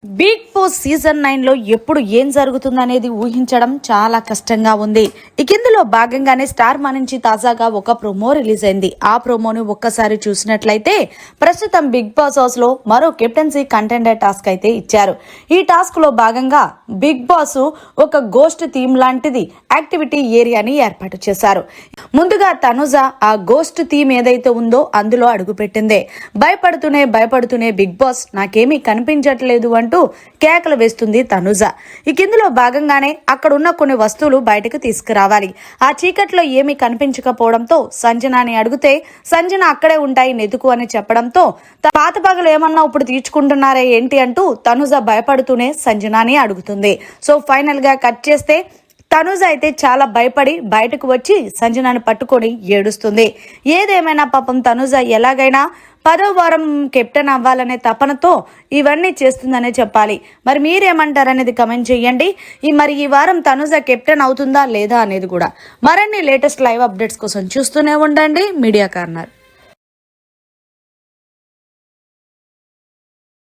Big boss season 9 లో ఎప్పుడు ఏం జరుగుతుందనేది ఊహించడం చాలా కష్టంగా ఉంది. ఇందులో భాగంగానే స్టార్ మా నుంచి తాజాగా ఒక ప్రోమో రిలీజ్ అయింది. ఆ ప్రోమోని ఒక్కసారి చూసినట్లయితే ప్రస్తుతం బిగ్ బాస్ హౌస్ లో మరో కెప్టెన్సీ కంటెండర్ టాస్క్ అయితే ఇచ్చారు. ఈ టాస్క్ లో భాగంగా బిగ్ బాస్ ఒక గోస్ట్ థీమ్ లాంటిది యాక్టివిటీ ఏరియాని ఏర్పాటు చేశారు. ముందుగా తనుజ ఆ గోస్ట్ థీమ్ ఏదైతే ఉందో అందులో అడుగుపెట్టింది. భయపడుతూనే బిగ్ బాస్ నాకేమీ కనిపించట్లేదు అంటూ కేకలు వేస్తుంది తనుజ. ఇందులో భాగంగానే అక్కడున్న కొన్ని వస్తువులు బయటకు తీసుకురావాలి. ఆ చీకట్లో ఏమీ కనిపించకపోవడంతో సంజనాని అడిగితే సంజన అక్కడే ఉంటాయి నెతుకు అని చెప్పడంతో పాత పగలు ఏమన్నా ఇప్పుడు తీర్చుకుంటున్నారే ఏంటి అంటూ తనుజ భయపడుతూనే సంజనాని అడుగుతుంది. సో ఫైనల్ గా కట్ చేస్తే తనుజ అయితే చాలా భయపడి బయటకు వచ్చి సంజనాని పట్టుకొని ఏడుస్తుంది. ఏదేమైనా పాపం తనుజ ఎలాగైనా 10వ వారం కెప్టెన్ అవ్వాలనే తపనతో ఇవన్నీ చేస్తుందనే చెప్పాలి. మరి మీరేమంటారనేది కమెంట్ చేయండి. ఈ వారం తనుజ కెప్టెన్ అవుతుందా లేదా అనేది కూడా. మరిన్ని లేటెస్ట్ లైవ్ అప్డేట్స్ కోసం చూస్తూనే ఉండండి మీడియా కార్నర్.